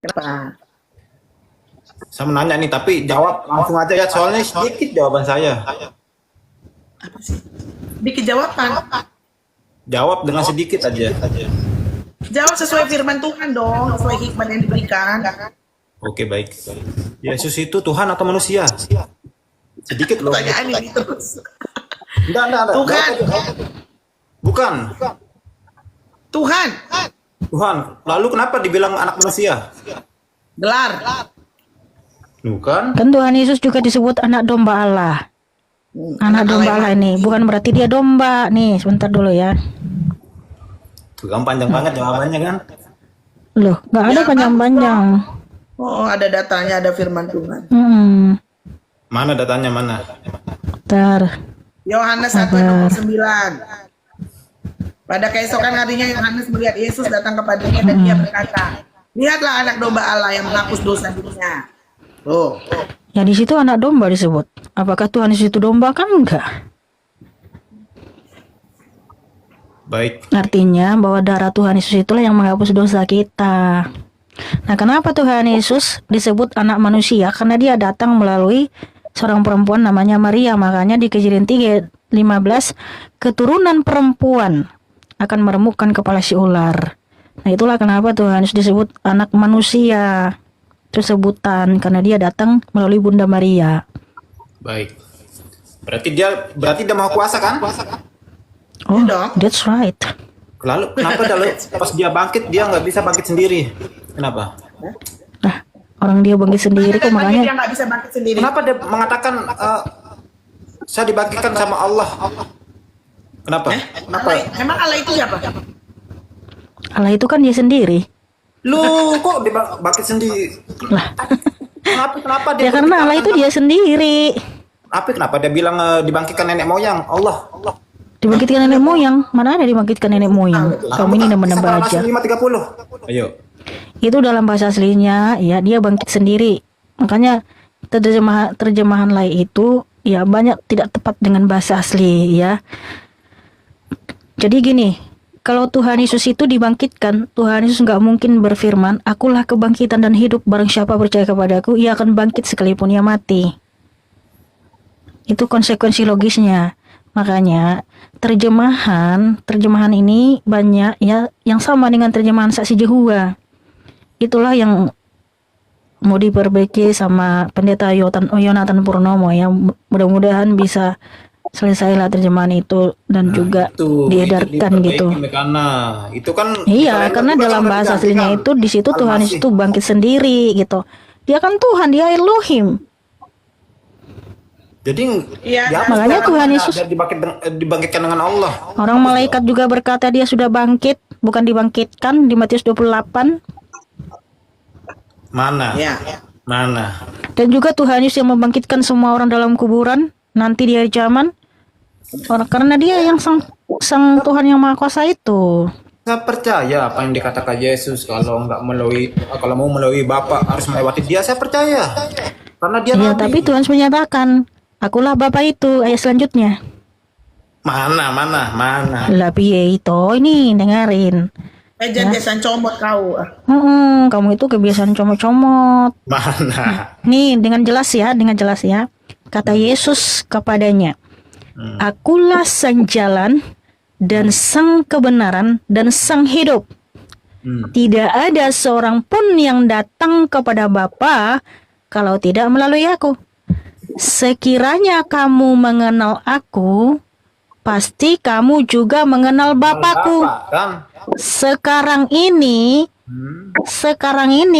Kenapa? Saya menanya nih, tapi jawab langsung aja ya, soalnya sedikit jawaban saya. Apa sih? Bikin jawaban. Jawab dengan sedikit aja. Jawab sesuai firman Tuhan dong, sesuai hikmat yang diberikan. Oke, baik. Yesus itu Tuhan atau manusia? Sedikit loh. Pertanyaan ini terus. Enggak. Tuhan. Bukan. Tuhan. Tuhan. Lalu kenapa dibilang anak manusia? Gelar. Bukan. Kan Tuhan Yesus juga disebut anak domba Allah. Anak domba Allah ini bukan berarti dia domba. Nih, sebentar dulu ya. Tuh kan panjang banget jawabannya kan? Loh, nggak ada panjang-panjang. Oh, ada datanya, ada firman Tuhan. Mana datanya mana? Bentar. Yohanes 1:29. Pada keesokan harinya Yohanes melihat Yesus datang kepadanya dan dia berkata, "Lihatlah anak domba Allah yang menghapus dosa dunia." Tuh. Ya di situ anak domba disebut. Apakah Tuhan Yesus itu domba? Kan enggak. Baik. Artinya bahwa darah Tuhan Yesus itulah yang menghapus dosa kita. Nah, kenapa Tuhan Yesus disebut anak manusia? Karena dia datang melalui seorang perempuan namanya Maria. Makanya di Kejadian 3:15, keturunan perempuan akan meremukkan kepala si ular. Nah, itulah kenapa Tuhan Yesus disebut anak manusia. Itu sebutan karena dia datang melalui Bunda Maria. Baik. Berarti dia maha kuasa kan? Oh, dong. that's right. Lalu kenapa pas dia bangkit dia nggak bisa bangkit sendiri? Kenapa? Nah, orang dia bangkit sendiri kok Dia makanya. nggak bisa bangkit sendiri. Kenapa dia mengatakan saya dibangkitkan sama Allah? Kenapa? Kenapa? Emang Allah itu siapa? Allah itu kan dia sendiri. Lu kok dibangkit sendiri? Lah. Kenapa dia? Ya karena Allah itu dia sendiri. Kenapa dia bilang dibangkitkan nenek moyang Allah? Dibangkitkan nenek moyang. Mana ada dibangkitkan nenek moyang? Kamu ini menambah aja. 5:30. Ayo. Itu dalam bahasa aslinya ya dia bangkit sendiri. Makanya terjemahan lain itu ya banyak tidak tepat dengan bahasa asli ya. Jadi gini, kalau Tuhan Yesus itu dibangkitkan, Tuhan Yesus nggak mungkin berfirman, "Akulah kebangkitan dan hidup, barang siapa percaya kepadaku, ia akan bangkit sekalipun ia mati." Itu konsekuensi logisnya. Makanya terjemahan ini banyak ya yang sama dengan terjemahan Saksi Yehova. Itulah yang mau diperbaiki sama Pendeta Yonatan Purnomo ya. Mudah-mudahan bisa selesailah terjemahan itu dan juga diedarkan gitu. Karena itu kan Iya, karena dalam bahasa aslinya itu di situ Tuhan itu bangkit sendiri gitu. Dia kan Tuhan, dia Elohim. Jadi makanya Tuhan Yesus dibangkitkan dengan Allah. Orang malaikat juga berkata dia sudah bangkit, bukan dibangkitkan di Matius 28. Mana? Ya. Mana? Dan juga Tuhan Yesus yang membangkitkan semua orang dalam kuburan nanti di hari kiamat. Karena dia yang sang Tuhan yang Maha Kuasa itu. Saya percaya apa yang dikatakan Yesus kalau mau melalui Bapa harus melewati dia. Saya percaya. Karena dia ya, nabi. tapi Tuhan menyatakan, "Akulah Bapa itu." Ayat selanjutnya. Mana? Lah piye itu? Ini dengerin. Jangan comot kau. Kamu itu kebiasaan comot-comot. Mana? Nih dengan jelas ya. Kata Yesus kepadanya, "Akulah sang jalan dan sang kebenaran dan sang hidup. Tidak ada seorang pun yang datang kepada Bapa kalau tidak melalui aku. Sekiranya kamu mengenal aku, pasti kamu juga mengenal Bapakku. Sekarang ini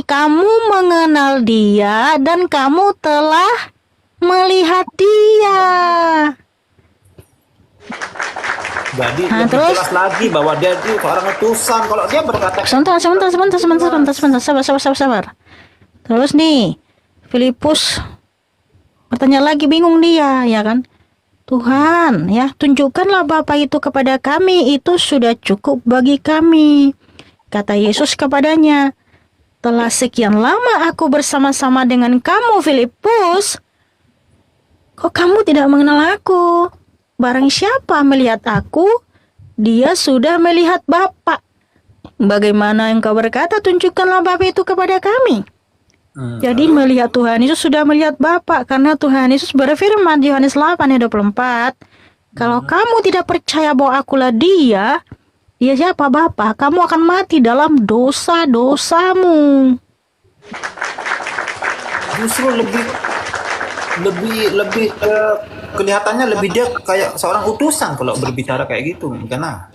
kamu mengenal dia dan kamu telah melihat dia." Jadi terus jelas lagi bahwa dia itu orang utusan. Kalau dia berkata sabar. Terus nih Filipus bertanya lagi, bingung dia ya kan. "Tuhan ya, tunjukkanlah Bapa itu kepada kami, itu sudah cukup bagi kami." Kata Yesus kepadanya, "Telah sekian lama aku bersama-sama dengan kamu Filipus, kok kamu tidak mengenal aku? Barang siapa melihat aku, dia sudah melihat Bapa." Bagaimana engkau berkata, tunjukkanlah Bapa itu kepada kami. Jadi melihat Tuhan Yesus sudah melihat Bapa, karena Tuhan Yesus berfirman di Yohanes 8 ayat 24, kalau kamu tidak percaya bahwa akulah dia siapa Bapa, kamu akan mati dalam dosa-dosamu. Justru lebih kelihatannya lebih dia kayak seorang utusan kalau berbicara kayak gitu, karena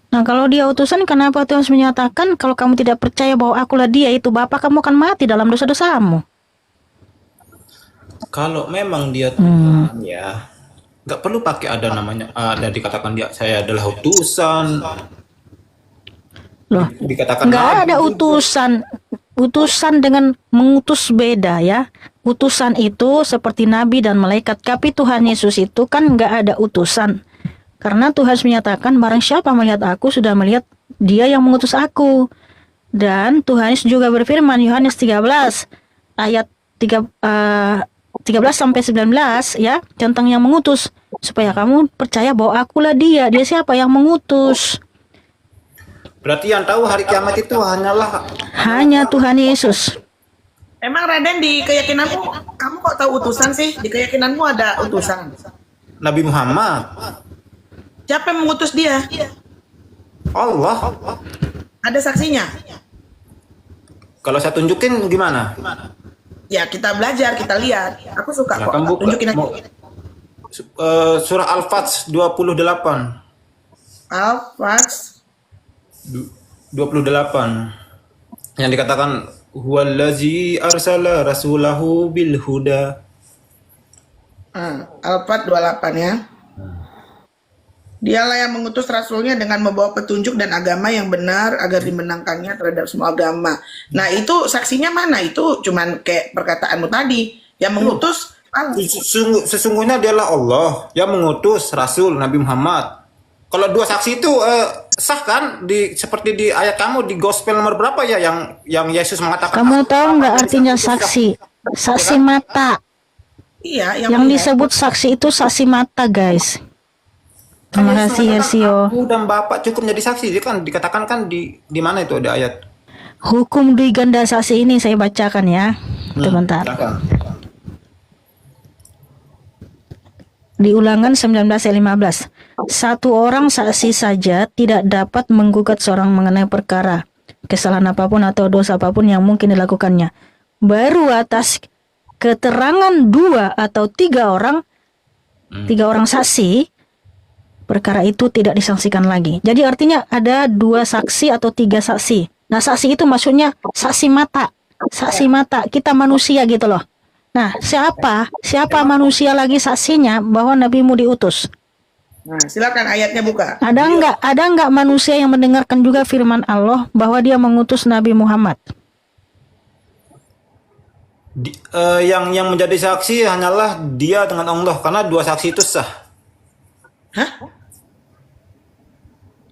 Nah, kalau dia utusan, kenapa Tuhan harus menyatakan kalau kamu tidak percaya bahwa akulah dia itu Bapa, kamu akan mati dalam dosa-dosamu? kalau memang dia Tuhan ya nggak perlu pakai ada namanya, ada dikatakan dia saya adalah utusan, Loh, dikatakan nggak nabi ada juga. utusan dengan mengutus beda ya. Utusan itu seperti nabi dan malaikat, tapi Tuhan Yesus itu kan nggak ada utusan. Karena Tuhan menyatakan barang siapa melihat aku sudah melihat dia yang mengutus aku. Dan Tuhan Yesus juga berfirman Yohanes 13 ayat 13 sampai 19 ya, tentang yang mengutus, supaya kamu percaya bahwa akulah dia. Dia siapa yang mengutus? Berarti yang tahu hari kiamat itu Hanya Tuhan Yesus. Emang Raden, di keyakinanmu kamu kok tahu utusan sih? Di keyakinanmu ada utusan. Nabi Muhammad, Siapa yang mengutus dia? Allah. Ada saksinya? Kalau saya tunjukin gimana? Ya kita belajar, kita lihat. Aku suka Nah, kok. kan buka, Tunjukin aja. surah Al-Fat 28. Al-Fat 28 yang dikatakan huwallazi arsala rasulahu bil huda. Al-Fat 28 ya. Dialah yang mengutus rasulnya dengan membawa petunjuk dan agama yang benar agar dimenangkannya terhadap semua agama. Nah itu saksinya mana? Itu cuman kayak perkataanmu tadi. Yang mengutus Allah. Sesungguhnya dialah Allah yang mengutus Rasul Nabi Muhammad. Kalau dua saksi itu sah kan, seperti di ayat kamu di gospel nomor berapa ya yang Yesus mengatakan. Kamu tahu nggak artinya saksi? Saksi mata. Iya, Yang disebut saksi itu saksi mata, guys. Terima kasih Hersio. Aku dan Bapak cukup menjadi saksi. Dia kan dikatakan kan di mana itu ada ayat. Hukum dui ganda saksi ini saya bacakan ya. Sebentar. Silakan. Di Ulangan 19 ayat 15. Satu orang saksi saja tidak dapat menggugat seorang mengenai perkara, kesalahan apapun atau dosa apapun yang mungkin dilakukannya. Baru atas keterangan 2 atau 3 orang, 3 orang saksi, perkara itu tidak disaksikan lagi. Jadi artinya ada 2 saksi atau 3 saksi. Nah, saksi itu maksudnya saksi mata. Saksi mata, kita manusia gitu loh. Nah, siapa manusia lagi saksinya bahwa nabimu diutus? Nah, silakan ayatnya buka. Ada enggak manusia yang mendengarkan juga firman Allah bahwa dia mengutus Nabi Muhammad? Yang menjadi saksi hanyalah dia dengan Allah, karena 2 saksi itu sah. Hah?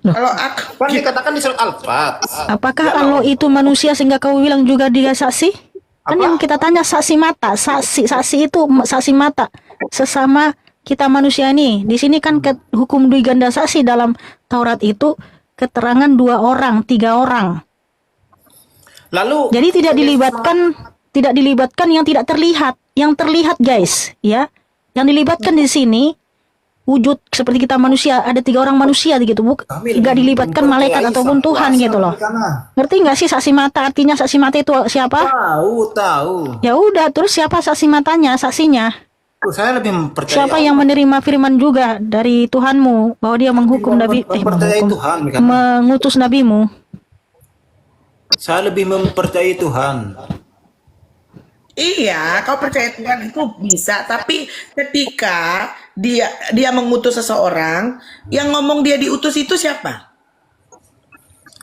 Kalau Kan dikatakan di surat Al-Fat. Apakah Allah itu manusia sehingga kau bilang juga dia saksi? Kan Apa? yang kita tanya saksi mata, saksi itu saksi mata. Sesama kita manusia ini. Di sini kan hukum dui ganda saksi dalam Taurat itu keterangan 2 orang, 3 orang. Lalu Jadi tidak dilibatkan yang tidak terlihat. Yang terlihat, guys, ya. Yang dilibatkan di sini wujud seperti kita manusia, ada 3 orang manusia gitu, nggak dilibatkan malaikat ataupun Tuhan gitu loh. Ngerti nggak sih saksi mata? Artinya saksi mata itu siapa? Tahu. Ya udah, terus siapa saksi matanya, saksinya? Saya lebih mempercayai Siapa yang menerima firman juga dari Tuhanmu bahwa dia menghukum mempercayai Tuhan, Mika. mengutus nabimu? Saya lebih mempercayai Tuhan. iya, kau percaya Tuhan itu bisa, tapi ketika dia mengutus seseorang, yang ngomong dia diutus itu siapa?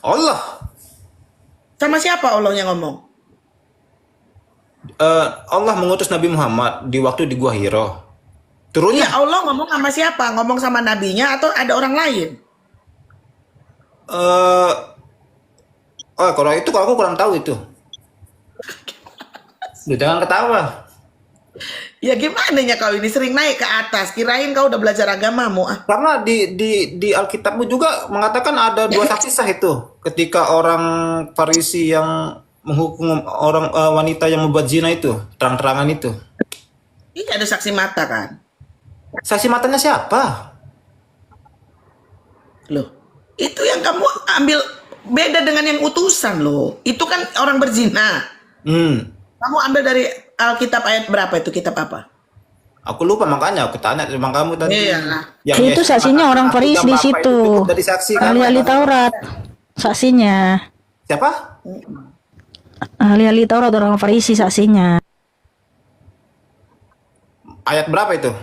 Allah. Sama siapa Allah yang ngomong? Allah mengutus Nabi Muhammad di waktu di Gua Hiro. Turunnya Iya, Allah ngomong sama siapa? Ngomong sama nabinya atau ada orang lain? kalau itu aku kurang tahu itu. Lu jangan ketawa. Ya gimana ya kau ini sering naik ke atas, kirain kau udah belajar agamamu. Ah. Karena di Alkitabmu juga mengatakan ada dua saksi sah itu. Ketika orang Farisi yang menghukum orang wanita yang membuat zina itu, terang-terangan itu. Iya ada saksi mata kan. Saksi matanya siapa? Loh, itu yang kamu ambil beda dengan yang utusan loh. Itu kan orang berzina. Kamu ambil dari Alkitab ayat berapa itu, kitab apa? Aku lupa, makanya aku tanya sama kamu tadi. Iya. Itu saksinya orang Farisi di situ. Dari saksi kan? Ahli-ahli Taurat. Saksinya. Siapa? Ahli-ahli Taurat orang Farisi saksinya. Ayat berapa itu?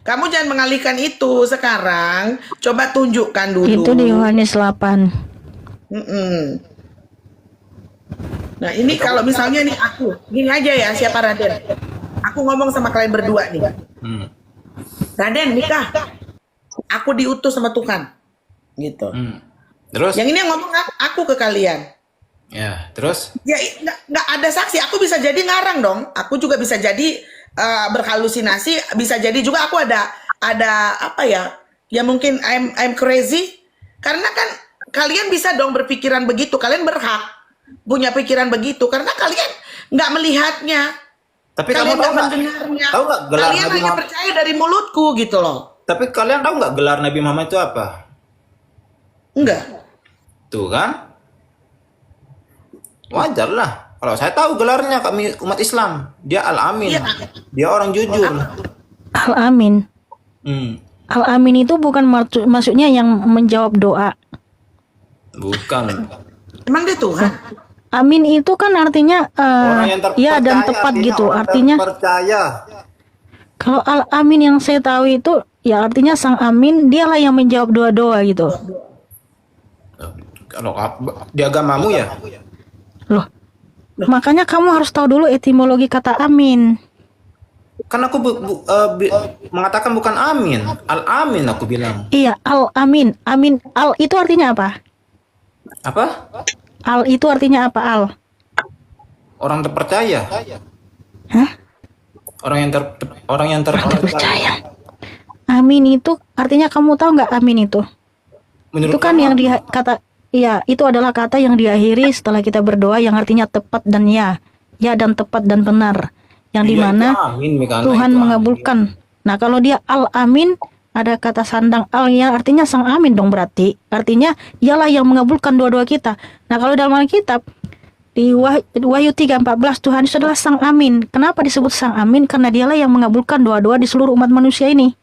Kamu jangan mengalihkan itu sekarang. Coba tunjukkan dulu. Itu di Yohanes 8. Nah ini kalau misalnya nih aku, gini aja ya, siapa Raden? Aku ngomong sama kalian berdua nih. Raden, nikah. Aku diutus sama Tuhan. Gitu. Terus? Yang ini yang ngomong aku ke kalian. Ya, terus? Ya nggak ada saksi. Aku bisa jadi ngarang dong. Aku juga bisa jadi berhalusinasi. Bisa jadi juga aku ada apa ya? Ya mungkin I'm crazy. Karena kan kalian bisa dong berpikiran begitu. Kalian berhak punya pikiran begitu karena kalian nggak melihatnya. Tapi kalian kamu tahu nggak? mendengarnya. Tahu nggak gelar Kalian Nabi hanya Muhammad? percaya dari mulutku gitu loh. Tapi kalian tahu nggak gelar Nabi Muhammad itu apa? Enggak. Tuh kan? Wajar lah. Kalau saya tahu gelarnya kami umat Islam, dia Al-Amin. Iya. Dia orang jujur. Al-Amin. Al-Amin itu bukan maksudnya yang menjawab doa. Bukan. Emang dia Tuhan? Amin itu kan artinya Orang yang ya dan tepat gitu. Artinya percaya. kalau Al-Amin yang saya tahu itu ya artinya Sang Amin, dialah yang menjawab doa-doa gitu. Kalau di agamamu ya? Loh. Makanya kamu harus tahu dulu etimologi kata amin. Kan aku mengatakan bukan amin, Al-Amin aku bilang. Iya, Al-Amin. Amin, Al itu artinya apa? Apa? Al itu artinya apa, Al? Orang terpercaya. Hah? Orang yang Terpercaya. Amin itu artinya kamu tahu nggak amin itu? Menurut Itu kan kamu yang apa? kata iya, itu adalah kata yang diakhiri setelah kita berdoa yang artinya tepat dan ya dan tepat dan benar. Yang Iya, dimana itu amin, Mikana, Tuhan itu mengabulkan. Nah, kalau dia Al-Amin ada kata sandang al ya artinya sang amin dong berarti. Artinya ialah yang mengabulkan doa-doa kita. Nah, kalau dalam Alkitab di Wahyu 3:14 Tuhan itu adalah sang amin. Kenapa disebut sang amin? Karena dialah yang mengabulkan doa-doa di seluruh umat manusia ini.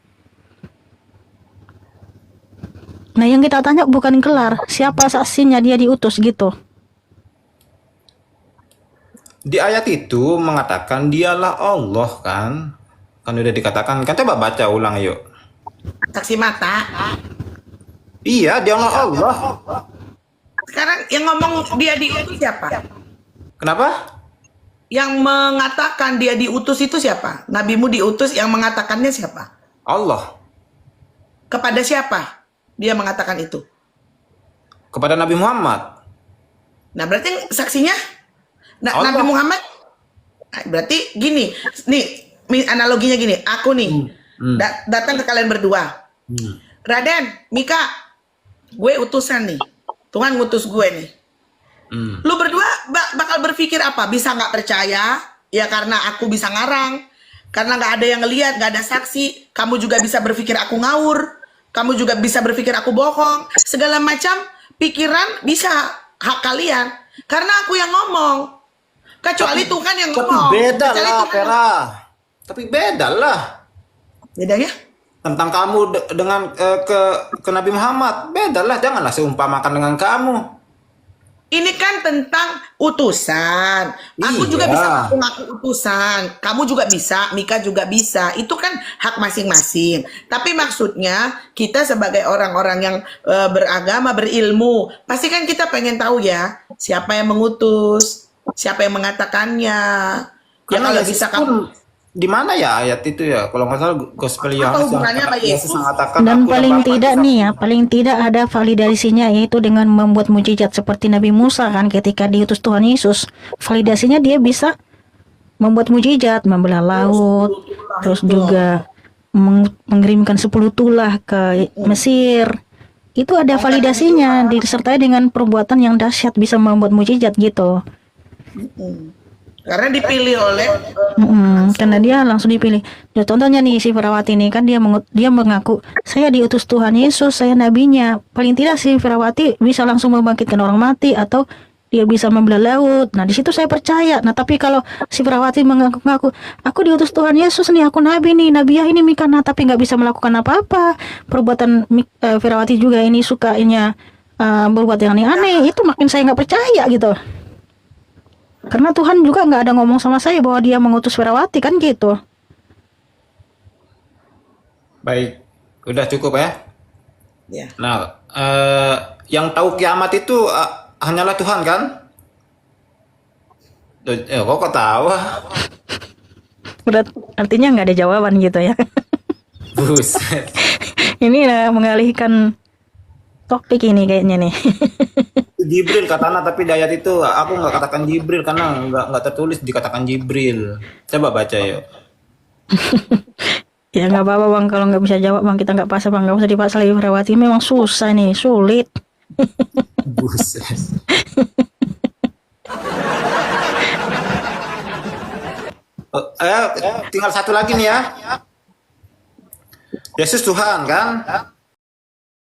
Nah, yang kita tanya bukan gelar, siapa saksinya dia diutus gitu. Di ayat itu mengatakan dialah Allah kan? Kan udah dikatakan. Kan coba baca ulang yuk. Saksi mata. Iya, dialah Allah. Sekarang yang ngomong dia diutus siapa? Kenapa? Yang mengatakan dia diutus itu siapa? Nabimu diutus, yang mengatakannya siapa? Allah. Kepada siapa dia mengatakan itu? Kepada Nabi Muhammad. Nah berarti saksinya Allah. Nabi Muhammad. Nah, berarti gini, nih analoginya gini. Aku nih datang ke kalian berdua. Raden, Mika, gue utusan nih. Tuhan ngutus gue nih. Lu berdua bakal berpikir apa? Bisa nggak percaya? Ya karena aku bisa ngarang. Karena nggak ada yang ngelihat, nggak ada saksi. Kamu juga bisa berpikir aku ngawur. Kamu juga bisa berpikir aku bohong. Segala macam pikiran bisa hak kalian. Karena aku yang ngomong. Kecuali Tuhan yang Tapi ngomong. beda Kecuali lah, Tuhan. Vera. Tapi beda lah. Bedanya? Tentang kamu dengan ke Nabi Muhammad. Beda lah, janganlah seumpamakan dengan kamu. Ini kan tentang utusan. Aku juga Iya. bisa ngaku utusan. Kamu juga bisa, Mika juga bisa. Itu kan hak masing-masing. Tapi maksudnya kita sebagai orang-orang yang beragama, berilmu, pasti kan kita pengen tahu ya siapa yang mengutus, siapa yang mengatakannya. Ya Karena kalau Yesus bisa pun, kamu. di mana ya ayat itu ya? Kalau nggak salah Gospel Apa Yohanes hubungannya sama Yesus? mengatakan, Dan "Aku paling Bapa tidak di nih ya, paling tidak ada validasinya yaitu dengan membuat mujizat seperti Nabi Musa kan ketika diutus Tuhan Yesus. Validasinya dia bisa membuat mujizat, membelah laut, terus juga mengirimkan 10 tulah ke Mesir. Itu ada validasinya, disertai dengan perbuatan yang dahsyat bisa membuat mujizat gitu. Karena dipilih oleh Karena dia langsung dipilih. Ya, contohnya nih si Firawati ini kan dia mengaku saya diutus Tuhan Yesus, saya nabinya. Paling tidak si Firawati bisa langsung membangkitkan orang mati atau dia bisa membelah laut. Nah di situ saya percaya. Nah tapi kalau si Firawati mengaku aku diutus Tuhan Yesus nih, aku nabi nih, nabiah ini Mikana, tapi nggak bisa melakukan apa-apa. Perbuatan Firawati juga ini sukanya berbuat yang aneh-aneh. Itu makin saya nggak percaya gitu. Karena Tuhan juga nggak ada ngomong sama saya bahwa dia mengutus Firawati kan gitu. Baik, udah cukup ya. ya. Nah, yang tahu kiamat itu hanyalah Tuhan kan? Kok tahu? Artinya nggak ada jawaban gitu ya. Buset. Ini mengalihkan topik ini kayaknya nih. Jibril katana, tapi di ayat itu aku nggak katakan Jibril karena nggak tertulis dikatakan Jibril. Coba baca yuk. Ya nggak apa-apa bang, kalau nggak bisa jawab bang, kita nggak pasal bang, nggak usah dipaksa lagi. Firawati memang susah nih, sulit. Buset. Tinggal satu lagi nih ya. Yesus Tuhan kan?